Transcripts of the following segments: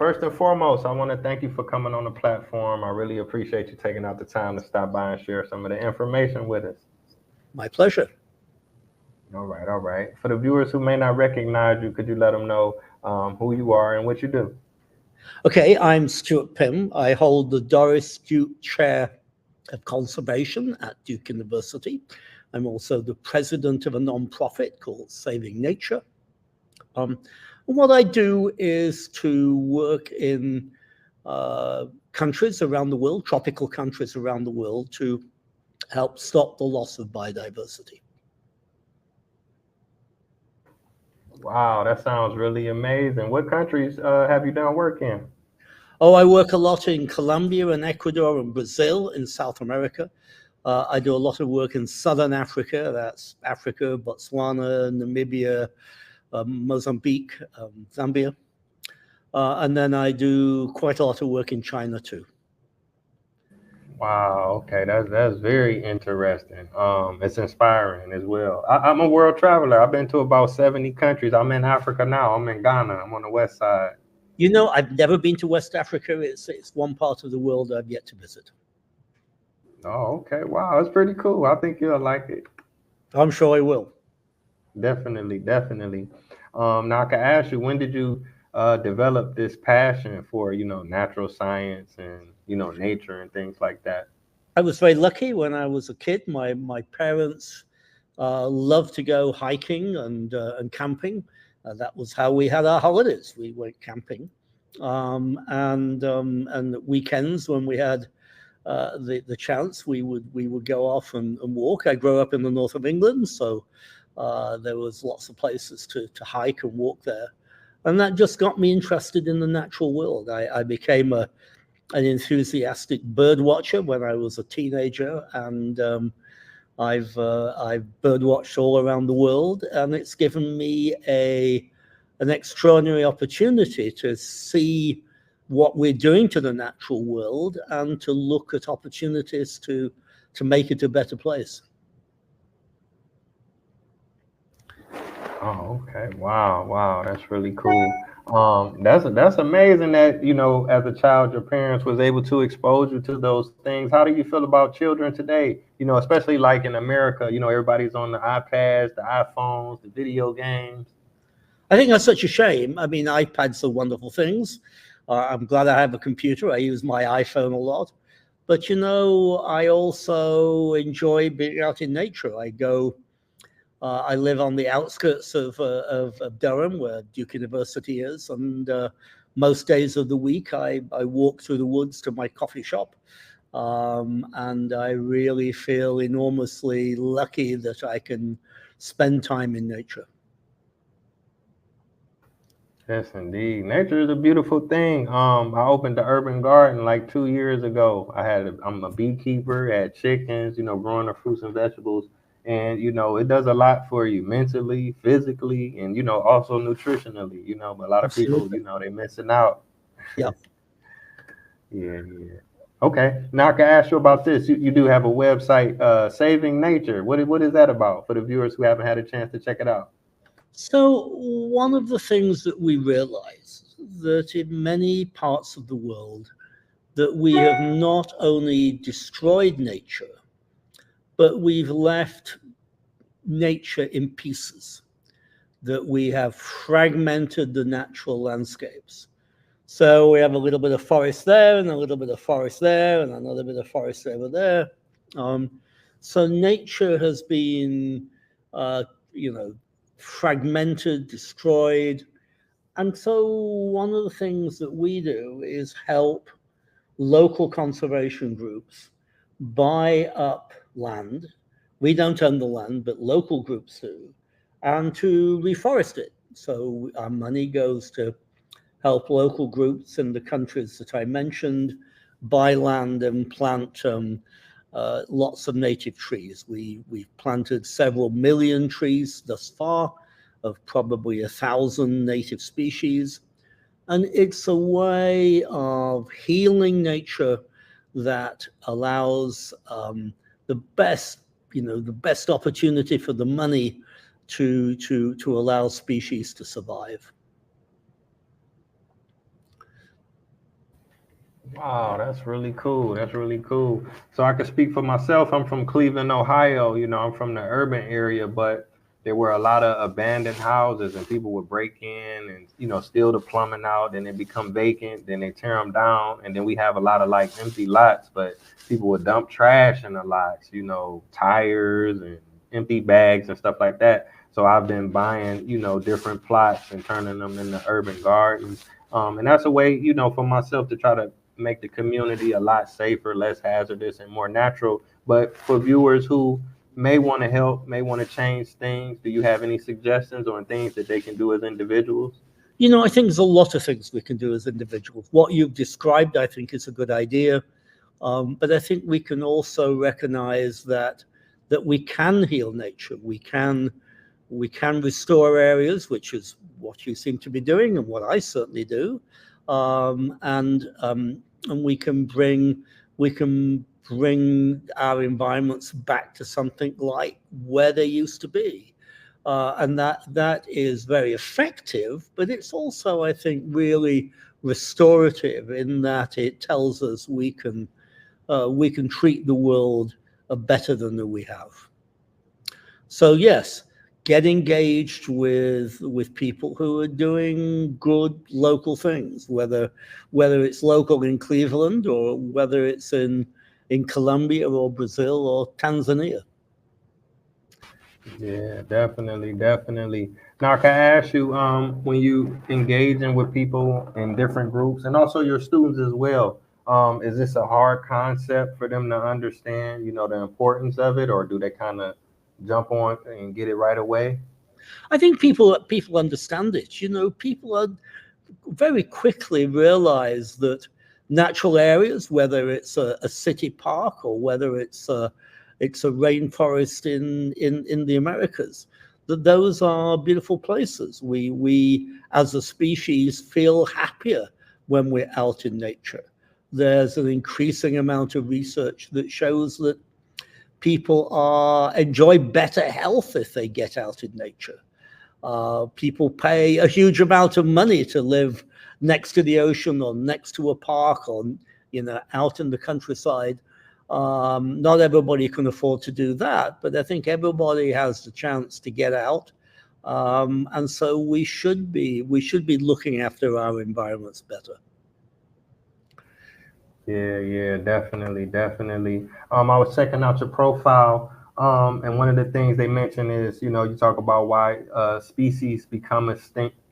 First and foremost, I want to thank you for coming on the platform. I really appreciate you taking out the time to stop by and share some of the information with us. My pleasure. All right, all right. For the viewers who may not recognize you, could you let them know who you are and what you do? Okay, I'm Stuart Pimm. I hold the Doris Duke Chair of Conservation at Duke University. I'm also the president of a nonprofit called Saving Nature. And what I do is to work in countries around the world, tropical countries around the world, to help stop the loss of biodiversity. Wow, that sounds really amazing. What countries have you done work in? Oh, I work a lot in Colombia and Ecuador and Brazil in South America. I do a lot of work in Southern Africa, that's Africa, Botswana, Namibia, Mozambique, Zambia. And then I do quite a lot of work in China too. Wow, okay, that's very interesting. It's inspiring as well. I'm a world traveler. I've been to about 70 countries. I'm in Africa now. I'm in Ghana. I'm on the west side. You know, I've never been to West Africa. It's one part of the world I've yet to visit. Oh, okay. Wow, it's pretty cool. I think you'll like it. I'm sure I will. Definitely, definitely. Now I can ask you, when did you develop this passion for, natural science and, nature and things like that? I was very lucky when I was a kid. My parents loved to go hiking and camping. That was how we had our holidays. We went camping, and weekends when we had the chance, we would go off and walk. I grew up in the north of England, so there was lots of places to hike and walk there, and that just got me interested in the natural world. I became an enthusiastic bird watcher when I was a teenager, and I've bird watched all around the world, and it's given me a an extraordinary opportunity to see what we're doing to the natural world and to look at opportunities to make it a better place. Oh, okay. Wow, wow, that's really cool. That's amazing that, as a child, your parents was able to expose you to those things. How do you feel about children today? Especially like in America, everybody's on the iPads, the iPhones, the video games. I think that's such a shame. I mean, iPads are wonderful things. I'm glad I have a computer. I use my iPhone a lot. But I also enjoy being out in nature. I live on the outskirts of Durham, where Duke University is, and most days of the week I walk through the woods to my coffee shop. And I really feel enormously lucky that I can spend time in nature. Yes, indeed. Nature is a beautiful thing. I opened the urban garden like 2 years ago. I'm a beekeeper, had chickens, growing the fruits and vegetables. And, it does a lot for you mentally, physically, and, also nutritionally, but a lot of people, Absolutely. they missing out. Yeah. Yeah, yeah. Okay. Now I can ask you about this. You do have a website, Saving Nature. What is that about for the viewers who haven't had a chance to check it out? So one of the things that we realize that in many parts of the world that we have not only destroyed nature, but we've left nature in pieces, that we have fragmented the natural landscapes. So we have a little bit of forest there and a little bit of forest there and another bit of forest over there. Um, so nature has been, uh, you know, fragmented, destroyed. And so one of the things that we do is help local conservation groups buy up land. We don't own the land, but local groups do, and to reforest it. So our money goes to help local groups in the countries that I mentioned buy land and plant lots of native trees. We've planted several million trees thus far, of probably 1,000 native species. And it's a way of healing nature that allows the best, the best opportunity for the money to allow species to survive. Wow, that's really cool. That's really cool. So I can speak for myself. I'm from Cleveland, Ohio. I'm from the urban area, but there were a lot of abandoned houses and people would break in and, steal the plumbing out and it become vacant. Then they tear them down. And then we have a lot of like empty lots, but people would dump trash in the lots, tires and empty bags and stuff like that. So I've been buying, different plots and turning them into urban gardens. And that's a way, for myself to try to make the community a lot safer, less hazardous, and more natural. But for viewers who may want to help, may want to change things, do you have any suggestions on things that they can do as individuals? I think there's a lot of things we can do as individuals. What you've described, I think, is a good idea. But I think we can also recognize that we can heal nature. We can restore areas, which is what you seem to be doing, and what I certainly do. And we can bring our environments back to something like where they used to be. And that is very effective, but it's also, I think, really restorative in that it tells us we can treat the world better than we have. So yes, get engaged with people who are doing good local things, whether it's local in Cleveland or whether it's in Colombia or Brazil or Tanzania. Yeah, definitely, definitely. Now, can I ask you, when you engaging with people in different groups and also your students as well, is this a hard concept for them to understand, the importance of it, or do they kind of jump on and get it right away? I think people understand it. People are very quickly realize that natural areas, whether it's a city park or whether it's a rainforest in the Americas, that those are beautiful places. We as a species feel happier when we're out in nature. There's an increasing amount of research that shows that people are enjoy better health if they get out in nature. People pay a huge amount of money to live next to the ocean or next to a park or out in the countryside. Not everybody can afford to do that, but I think everybody has the chance to get out, and so we should be looking after our environments better. Yeah, yeah, definitely, definitely. I was checking out your profile, and one of the things they mention is, you talk about why species become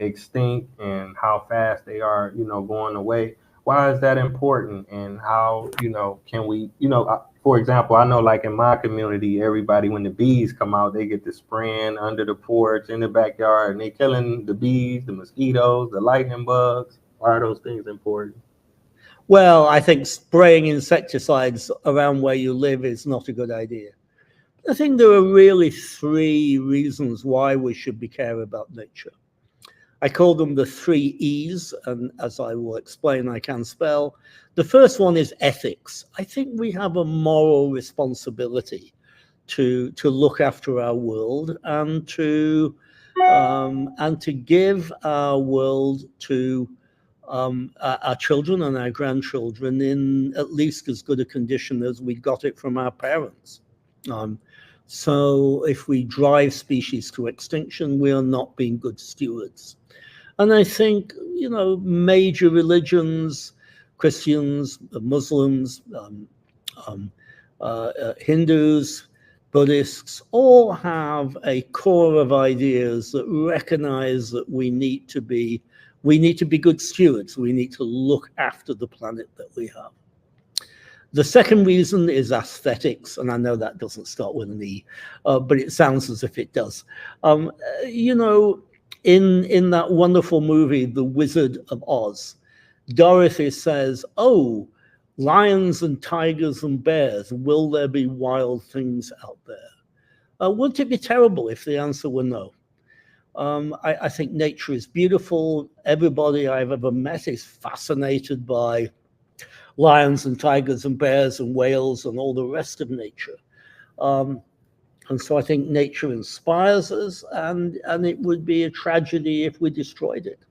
extinct and how fast they are, going away. Why is that important, and how, can we, for example, I know like in my community, everybody when the bees come out, they get to spraying under the porch in the backyard, and they killing the bees, the mosquitoes, the lightning bugs. Why are those things important? Well, I think spraying insecticides around where you live is not a good idea. I think there are really three reasons why we should be care about nature. I call them the three E's, and as I will explain, I can spell. The first one is ethics. I think we have a moral responsibility to look after our world and to give our world to our children and our grandchildren in at least as good a condition as we got it from our parents. Um, so if we drive species to extinction, we are not being good stewards. And I think, major religions, Christians, Muslims, Hindus, Buddhists, all have a core of ideas that recognize that we need to be good stewards. We need to look after the planet that we have. The second reason is aesthetics, and I know that doesn't start with an E, but it sounds as if it does. Um, you know, in that wonderful movie, The Wizard of Oz, Dorothy says, "Oh, lions and tigers and bears, will there be wild things out there?" Wouldn't it be terrible if the answer were no? I think nature is beautiful. Everybody I've ever met is fascinated by lions and tigers and bears and whales and all the rest of nature. Um, and so I think nature inspires us, and it would be a tragedy if we destroyed it.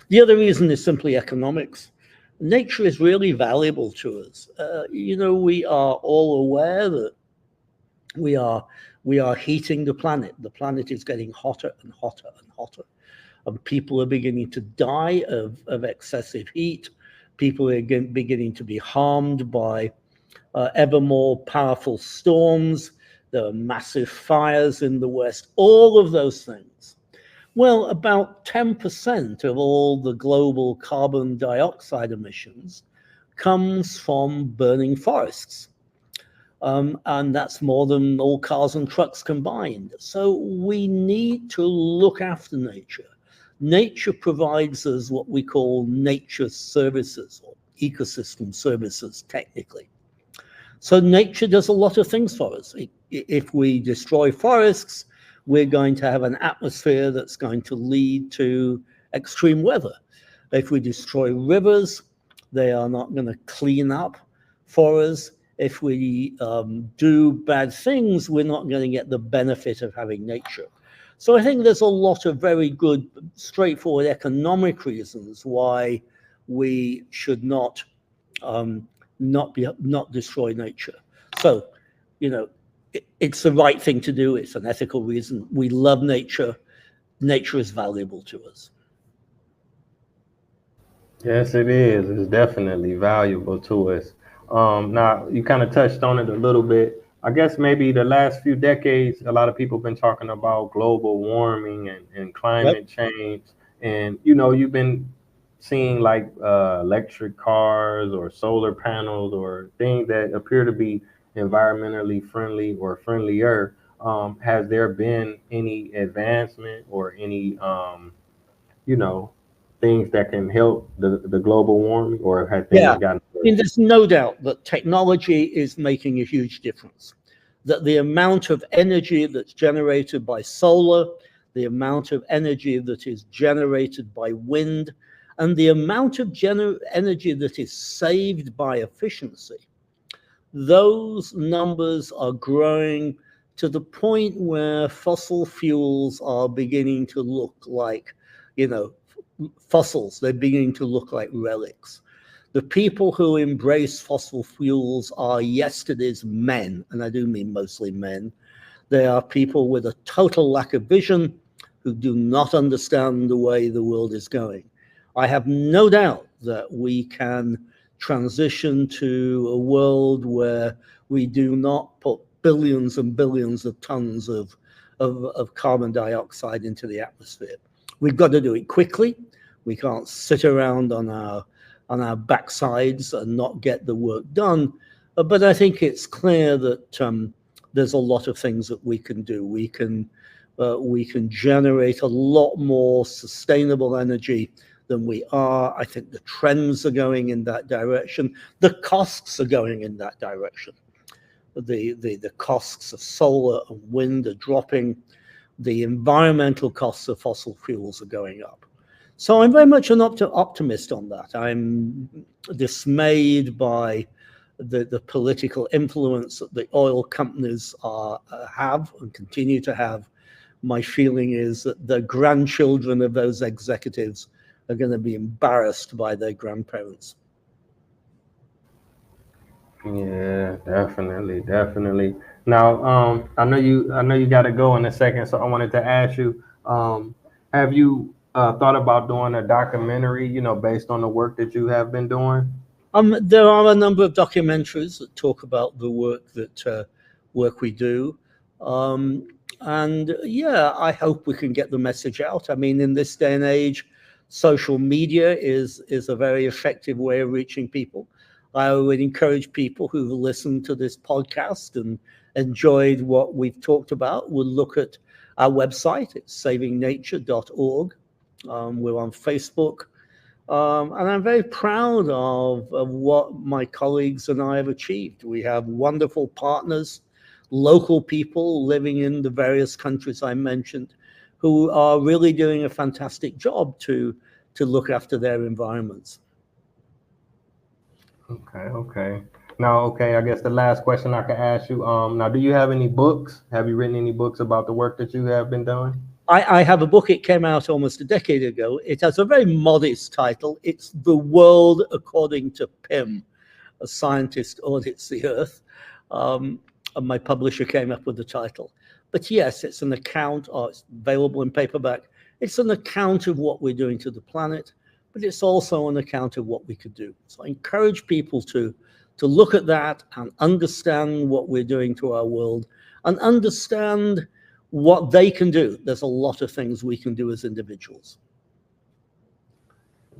The other reason is simply economics. Nature is really valuable to us. We are all aware that we are we are heating the planet. The planet is getting hotter and hotter and hotter, and people are beginning to die of excessive heat. People are beginning to be harmed by ever more powerful storms. There are massive fires in the West, all of those things. Well, about 10% of all the global carbon dioxide emissions comes from burning forests. And that's more than all cars and trucks combined. So we need to look after nature. Nature provides us what we call nature services or ecosystem services, technically. So nature does a lot of things for us. If we destroy forests, we're going to have an atmosphere that's going to lead to extreme weather. If we destroy rivers, they are not going to clean up for us. If we do bad things, we're not going to get the benefit of having nature. So I think there's a lot of very good, straightforward economic reasons why we should um, not destroy nature. So, you know, it's the right thing to do. It's an ethical reason. We love nature. Nature is valuable to us. Yes, it is. It's definitely valuable to us. Now, you kind of touched on it a little bit. I guess maybe the last few decades, a lot of people have been talking about global warming and Right? climate change. And, you've been seeing like electric cars or solar panels or things that appear to be environmentally friendly or friendlier. Has there been any advancement or any you know, things that can help the global warming, or have Yeah. things gotten I worse? mean, there's no doubt that technology is making a huge difference. That the amount of energy that's generated by solar, the amount of energy that is generated by wind, and the amount of energy that is saved by efficiency, those numbers are growing to the point where fossil fuels are beginning to look like, you know, fossils. They're beginning to look like relics. The people who embrace fossil fuels are yesterday's men, and I do mean mostly men. They are people with a total lack of vision who do not understand the way the world is going. I have no doubt that we can transition to a world where we do not put billions and billions of tons of carbon dioxide into the atmosphere. We've got to do it quickly. We can't sit around on our backsides and not get the work done. But I think it's clear that there's a lot of things that we can do. We can generate a lot more sustainable energy than we are. I think the trends are going in that direction. The costs are going in that direction. The costs of solar and wind are dropping. The environmental costs of fossil fuels are going up. So I'm very much an optimist on that. I'm dismayed by the political influence that the oil companies have and continue to have. My feeling is that the grandchildren of those executives are going to be embarrassed by their grandparents. Yeah, definitely, definitely. Now, I know you got to go in a second, so I wanted to ask you, have you thought about doing a documentary, based on the work that you have been doing? There are a number of documentaries that talk about the work we do, um, and yeah, I hope we can get the message out. I mean, in this day and age, social media is a very effective way of reaching people. I would encourage people who've listened to this podcast and enjoyed what we've talked about would look at our website. It's savingnature.org. We're on Facebook. And I'm very proud of what my colleagues and I have achieved. We have wonderful partners, local people living in the various countries I mentioned, who are really doing a fantastic job to look after their environments. Okay, okay. Now, okay, I guess the last question I could ask you, now, do you have any books? Have you written any books about the work that you have been doing? I have a book. It came out almost a decade ago. It has a very modest title. It's The World According to Pimm, a scientist audits the Earth. And my publisher came up with the title. But yes, it's an account, or it's available in paperback. It's an account of what we're doing to the planet, but it's also an account of what we could do. So I encourage people to look at that and understand what we're doing to our world and understand what they can do. There's a lot of things we can do as individuals.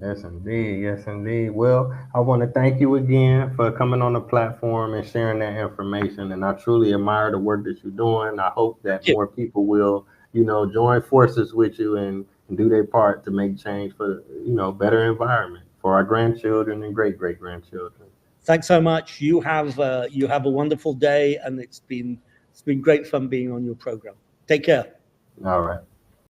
Yes, indeed. Yes, indeed. Well, I want to thank you again for coming on the platform and sharing that information. And I truly admire the work that you're doing. I hope that Thank you. more people will, join forces with you and do their part to make change for, better environment for our grandchildren and great great grandchildren. Thanks so much. You have a wonderful day, and it's been great fun being on your program. Take care. All right.